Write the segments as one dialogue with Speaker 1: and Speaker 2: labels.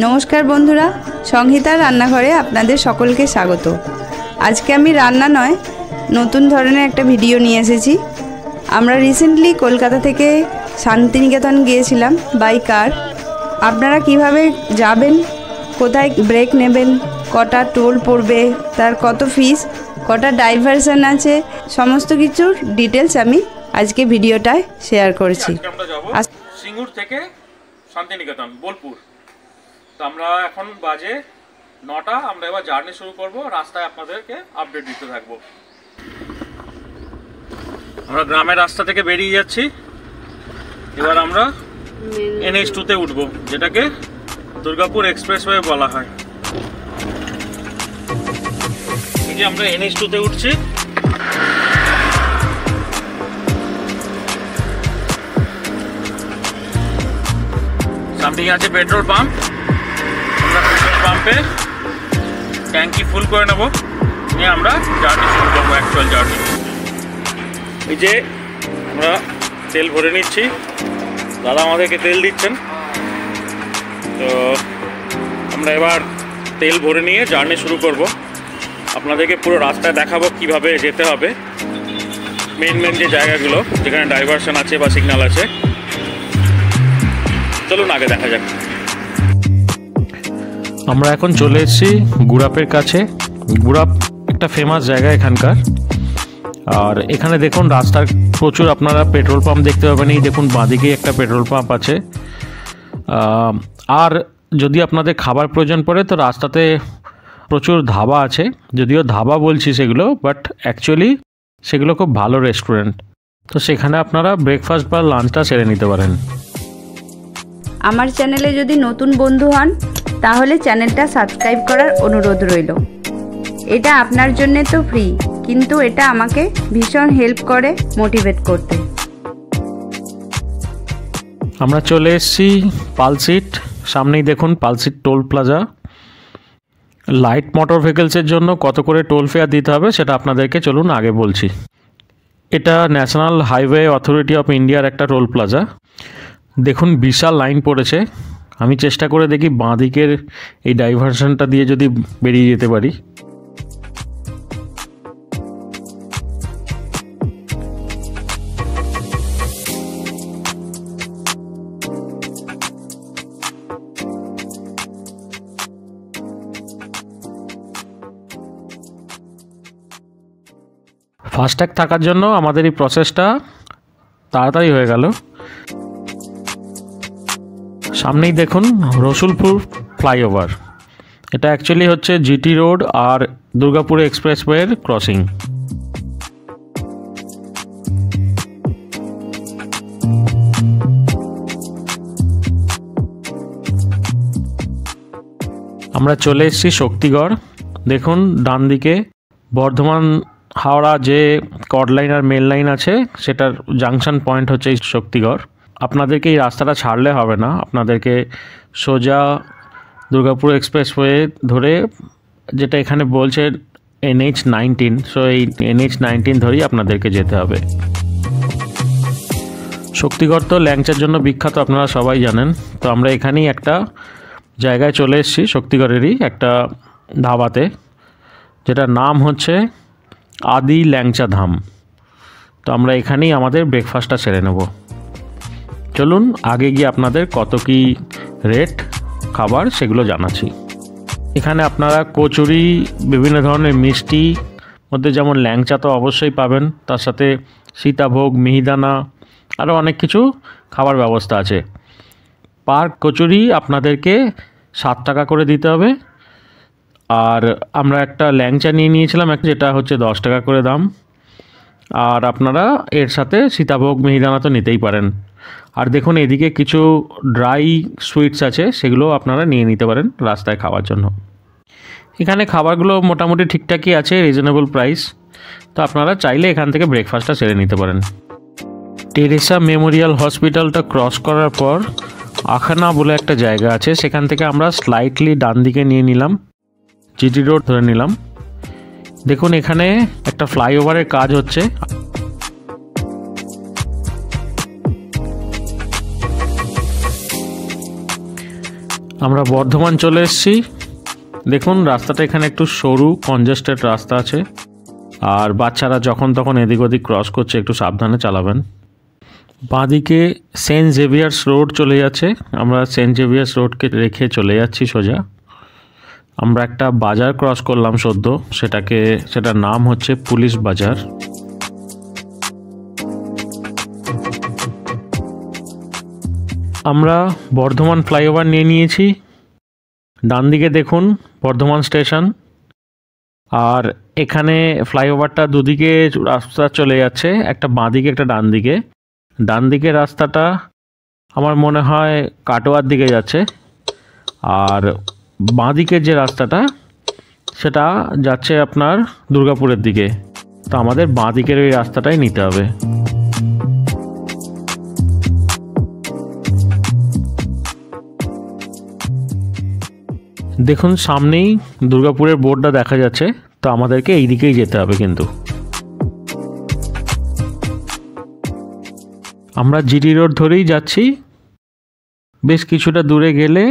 Speaker 1: নমস্কার বন্ধুরা, সংহিতার রান্নাঘরে আপনাদের সকলকে স্বাগত। আজকে আমি রান্না নয়, নতুন ধরনের একটা ভিডিও নিয়ে এসেছি। আমরা রিসেন্টলি কলকাতা থেকে শান্তিনিকেতন গিয়েছিলাম বাই কার। আপনারা কিভাবে যাবেন, কোথায় ব্রেক নেবেন, কটা টোল পড়বে, তার কত ফিস, কটা ডাইভারশন আছে, সমস্ত কিছুর ডিটেলস আমি আজকে ভিডিওটায় শেয়ার করছি।
Speaker 2: আমরা যাব সিঙ্গুর থেকে শান্তিনিকেতন বোলপুর। তো আমরা এখন বাজে 9টা। আমরা এবার জার্নি শুরু করব। রাস্তায় আপনাদেরকে আপডেট দিতে থাকবো। আমরা গ্রামের রাস্তা থেকে বেরিয়ে যাচ্ছি। এবার আমরা NH2 তে উঠবো, যেটাকে দুর্গাপুর এক্সপ্রেসওয়ে বলা হয়। এই যে আমরা NH2 তে উঠছি। সামনে আছে পেট্রোল পাম্প। আমরা পেট্রোল পাম্পে ট্যাঙ্কি ফুল করে নেব, নিয়ে আমরা জার্নি শুরু করবো, অ্যাকচুয়াল জার্নি। এই যে আমরা তেল ভরে নিচ্ছি, দাদা আমাদেরকে তেল দিচ্ছেন। তো আমরা এবার তেল ভরে নিয়ে জার্নি শুরু করব। আপনাদেরকে পুরো রাস্তায় দেখাবো কিভাবে যেতে হবে, মেন যে জায়গাগুলো যেখানে ডাইভারশন আছে বা সিগন্যাল আছে। চলুন আগে দেখা যাক। আমরা এখন চলে এসেছি গুড়াপের কাছে। গুড়াপ একটা ফেমাস জায়গা এখানকার। আর এখানে দেখুন রাস্তার প্রচুর আপনারা পেট্রোল পাম্প দেখতে পাবেন। এই দেখুন বাঁদিকেই একটা পেট্রোল পাম্প আছে। আর যদি আপনাদের খাবার প্রয়োজন পড়ে তো রাস্তাতে প্রচুর ধাবা আছে। যদিও ধাবা বলছি সেগুলো, বাট অ্যাকচুয়ালি সেগুলো খুব ভালো রেস্টুরেন্ট। তো সেখানে আপনারা ব্রেকফাস্ট বা লাঞ্চটা সেরে নিতে পারেন।
Speaker 1: আমার চ্যানেলে যদি নতুন বন্ধু হন তাহলে চ্যানেলটা সাবস্ক্রাইব করার অনুরোধ রইল। এটা আপনার জন্যে তো ফ্রি, কিন্তু এটা আমাকে ভীষণ হেল্প করে মোটিভেট করতে।
Speaker 2: আমরা চলে এসেছি পালসিট। সামনেই দেখুন Palsit toll plaza. Light motor ভেহিকলসের জন্য কত করে টোল ফেয়ার দিতে হবে সেটা আপনাদেরকে চলুন আগে বলছি। এটা ন্যাশনাল হাইওয়ে অথরিটি অফ ইন্ডিয়ার একটা টোল প্লাজা। দেখুন বিশাল লাইন পড়েছে। আমি চেষ্টা করে দেখি বাঁ দিকের এই ডাইভারশনটা দিয়ে যদি বেরিয়ে যেতে পারি। ফাস্ট্যাগ থাকার জন্য আমাদের এই প্রসেসটা তাড়াতাড়ি হয়ে গেল। সামনেই দেখুন রসুলপুর ফ্লাইওভার। এটা অ্যাকচুয়ালি হচ্ছে জিটি রোড আর দুর্গাপুর এক্সপ্রেসওয়ের ক্রসিং। আমরা চলে এসেছি শক্তিগড়। দেখুন ডান দিকে বর্ধমান হাওড়া যে কর্ড লাইন আর মেল লাইন আছে, সেটার জাংশন পয়েন্ট হচ্ছে এই শক্তিগড়। আপনাদেরকে এই রাস্তাটা ছাড়লে হবে না, আপনাদেরকে সোজা দুর্গাপুর এক্সপ্রেসওয়ে ধরে, যেটা এখানে বলছে NH19, সো এই NH19 ধরেই আপনাদেরকে যেতে হবে। শক্তিগড় তো ল্যাংচার জন্য বিখ্যাত, আপনারা সবাই জানেন। তো আমরা এখানেই একটা জায়গায় চলে এসেছি, শক্তিগড়েরই একটা ধাবাতে, যেটার নাম হচ্ছে আদি ল্যাংচা ধাম। তো আমরা এখানেই আমাদের ব্রেকফাস্টটা সেরে নেব। চলুন আগে গিয়ে আপনাদের কত কি রেট খাবার সেগুলো জানাচ্ছি। এখানে আপনারা কচুরি, বিভিন্ন ধরনের মিষ্টি, মধ্যে যেমন ল্যাংচা তো অবশ্যই পাবেন, তার সাথে সীতাভোগ, মিহিদানা, আরও অনেক কিছু খাবার ব্যবস্থা আছে। পার কচুরি আপনাদেরকে 7 টাকা করে দিতে হবে। আর আমরা একটা ল্যাংচা নিয়ে নিয়েছিলাম, যেটা হচ্ছে 10 টাকা করে দাম। আর আপনারা এর সাথে সীতাভোগ, মিহিদানা তো নিতেই পারেন। আর দেখুন এদিকে কিছু ড্রাই সুইটস আছে, সেগুলো আপনারা নিয়ে নিতে পারেন রাস্তায় খাওয়ার জন্য। এখানে খাবারগুলো মোটামুটি ঠিকঠাকই আছে, রিজনেবল প্রাইস। তো আপনারা চাইলে এখান থেকে ব্রেকফাস্টটা সেরে নিতে পারেন। টেরেসা মেমোরিয়াল হসপিটালটা ক্রস করার পর আখানা বলে একটা জায়গা আছে, সেখান থেকে আমরা স্লাইটলি ডান দিকে নিয়ে নিলাম, জিটি রোড ধরে নিলাম। দেখুন এখানে একটা ফ্লাইওভারের কাজ হচ্ছে। আমরা বর্ধমান চলে এসেছি। দেখুন রাস্তাটা এখানে একটু সরু কনজেস্টেড রাস্তা আছে, আর বাচ্চারা যখন তখন এদিক ওদিক ক্রস করছে, একটু সাবধানে চালাবেন। বাঁদিকে সেন্ট জেভিয়ার্স রোড চলে যাচ্ছে, আমরা সেন্ট জেভিয়ার্স রোডকে রেখে চলে যাচ্ছি সোজা। আমরা একটা বাজার ক্রস করলাম সদ্য, সেটার নাম হচ্ছে পুলিশ বাজার। আমরা বর্ধমান ফ্লাইওভার নিয়ে নিয়েছি। ডান দিকে দেখুন বর্ধমান স্টেশন, আর এখানে ফ্লাইওভারটা দুদিকে রাস্তা চলে যাচ্ছে, একটা বাঁদিকে একটা ডান দিকে। ডান দিকে রাস্তাটা আমার মনে হয় কাটোয়ার দিকে যাচ্ছে, আর বাঁদিকের যে রাস্তাটা সেটা যাচ্ছে আপনার দুর্গাপুরের দিকে। তো আমাদের বাঁদিকের ওই রাস্তাটাই নিতে হবে। দেখুন সামনেই দুর্গাপুরের বোর্ডটা দেখা যাচ্ছে, তো আমাদেরকে এই দিকেই যেতে হবে। কিন্তু আমরা জিটি রোড ধরেই যাচ্ছি। বেশ কিছুটা দূরে গেলে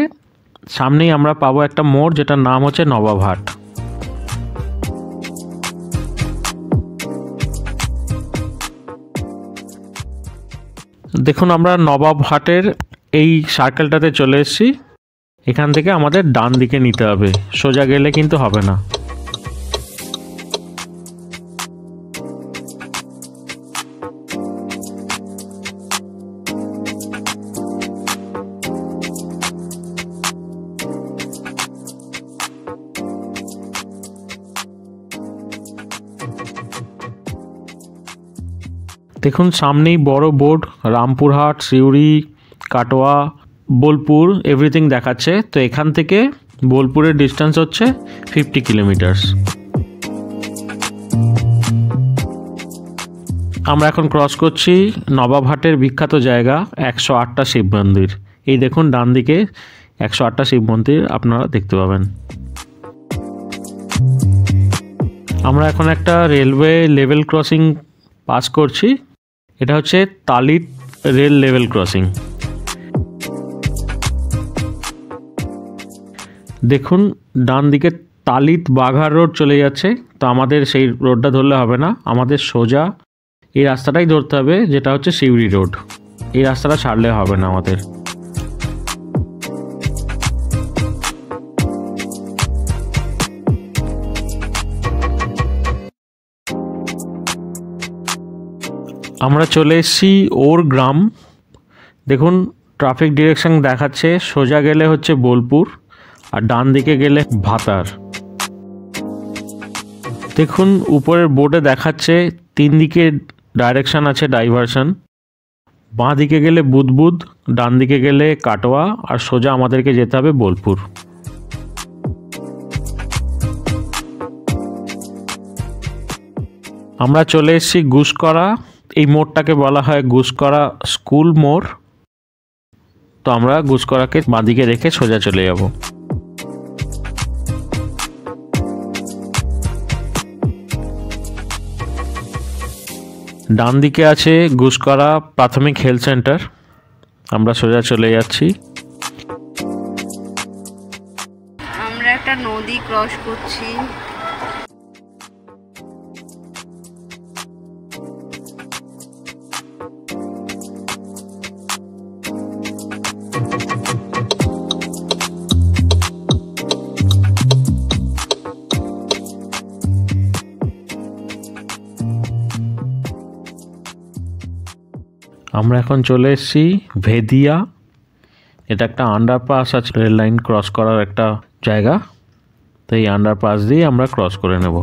Speaker 2: সামনেই আমরা পাবো একটা মোড়, যেটার নাম হচ্ছে নবাবহাট। দেখুন আমরা নবাবহাটের এই সার্কেলটাতে চলে এসেছি। এখান থেকে আমাদের ডান দিকে নিতে হবে, সোজা গেলে কিন্তু হবে না। দেখুন সামনেই বড় বোর্ড, রামপুরহাট, সিউড়ি, কাটোয়া, বোলপুর এভরিথিং দেখাচ্ছে। তো এখান থেকে বোলপুরের ডিস্টেন্স হচ্ছে 50 কিলোমিটার্স। আমরা এখন ক্রস করছি নবাবহাটের বিখ্যাত জায়গা 108টা শিব মন্দির। এই দেখুন ডান দিকে 108টা শিব মন্দির আপনারা দেখতে পাবেন। আমরা এখন একটা রেলওয়ে লেভেল ক্রসিং পাস করছি, এটা হচ্ছে তালিত রেল লেভেল ক্রসিং। দেখুন ডান দিকে তালিত বাঘার রোড চলে যাচ্ছে, তো আমাদের সেই রোডটা ধরলে হবে না, আমাদের সোজা এই রাস্তাটাই ধরতে হবে, যেটা হচ্ছে সিউড়ি রোড। এই রাস্তাটা ছাড়লে হবে না আমাদের। আমরা চলে এসেছি ওর গ্রাম। দেখুন ট্রাফিক ডিরেকশন দেখাচ্ছে, সোজা গেলে হচ্ছে বোলপুর, আর ডান দিকে গেলে ভাতার। দেখুন উপরের বোর্ডে দেখাচ্ছে 3 দিকে ডাইরেকশন আছে, ডাইভারশন। বাঁ দিকে গেলে বুদবুদ, ডান দিকে গেলে কাটোয়া, আর সোজা আমাদেরকে যেতে হবে বোলপুর। আমরা চলে এসেছি গুসকরা। এই মোড়টাকে বলা হয় গুসকরা স্কুল মোড়। তো আমরা গুসকরাকে বাঁ দিকে রেখে সোজা চলে যাব। ডান দিকে আছে গুসকরা প্রাথমিক হেলথ সেন্টার, আমরা সোজা চলে যাচ্ছি।
Speaker 1: আমরা একটা নদী ক্রস করছি।
Speaker 2: আমরা এখন চলে এসেছি ভেদিয়া। এটা একটা আন্ডারপাস আছে, রেল লাইন ক্রস করার একটা জায়গা। তো এই আন্ডারপাস দিয়ে আমরা ক্রস করে নেব।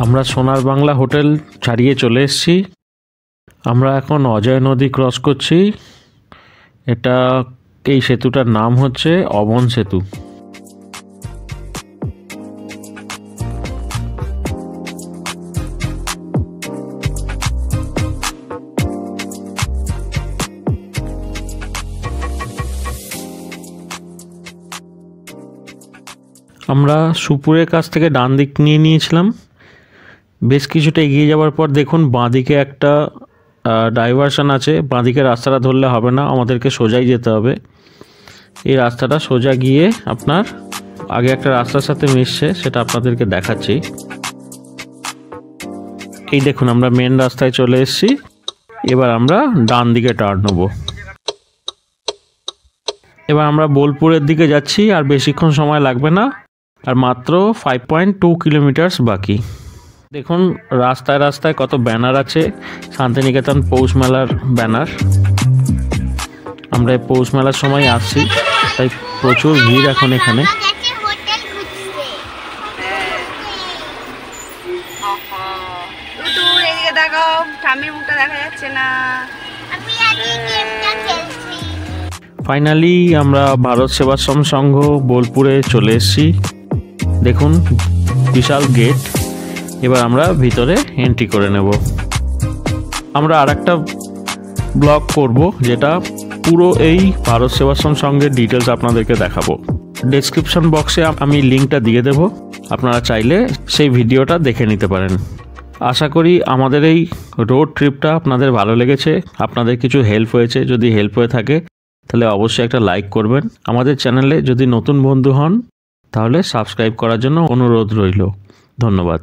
Speaker 2: আমরা সোনার বাংলা হোটেল ছাড়িয়ে চলে এসেছি। আমরা এখন অজয় নদী ক্রস করছি। এটা এই সেতুটার নাম হচ্ছে অবন সেতু। আমরা সুপুরের কাছ থেকে ডান দিক নিয়ে নিয়েছিলাম। বেশ কিছুটা এগিয়ে যাওয়ার পর দেখুন বাঁ দিকে একটা ডাইভারশন আছে, বাঁদিকে রাস্তাটা ধরলে হবে না, আমাদেরকে সোজাই যেতে হবে। এই রাস্তাটা সোজা গিয়ে আপনার আগে একটা রাস্তার সাথে মিশছে, সেটা আপনাদেরকে দেখাচ্ছি। এই দেখুন আমরা মেন রাস্তায় চলে এসেছি। এবার আমরা ডান দিকে টার্ন নেব। এবার আমরা বোলপুরের দিকে যাচ্ছি, আর বেশিক্ষণ সময় লাগবে না, আর মাত্র 5.2 কিলোমিটার বাকি। দেখুন রাস্তায় রাস্তায় কত ব্যানার আছে, শান্তিনিকেতন পৌষ মেলার ব্যানার। আমরা এই পৌষ মেলার সময় আসছি, তাই প্রচুর ভিড় এখন এখানে। ফাইনালি আমরা ভারত সেবাশ্রম সংঘ বোলপুরে চলে এসেছি। দেখুন বিশাল গেট। এবার আমরা ভিতরে এন্ট্রি করে নেব। আমরা আরেকটা ব্লগ করব, যেটা পুরো এই ভারত সেবাশ্রম সংঘের ডিটেলস আপনাদেরকে দেখাবো। ডেসক্রিপশন বক্সে আমি লিঙ্কটা দিয়ে দেব, আপনারা চাইলে সেই ভিডিওটা দেখে নিতে পারেন। আশা করি আমাদের এই রোড ট্রিপটা আপনাদের ভালো লেগেছে, আপনাদের কিছু হেল্প হয়েছে। যদি হেল্প হয়ে থাকে তাহলে অবশ্যই একটা লাইক করবেন। আমাদের চ্যানেলে যদি নতুন বন্ধু হন তাহলে সাবস্ক্রাইব করার জন্য অনুরোধ রইল। ধন্যবাদ।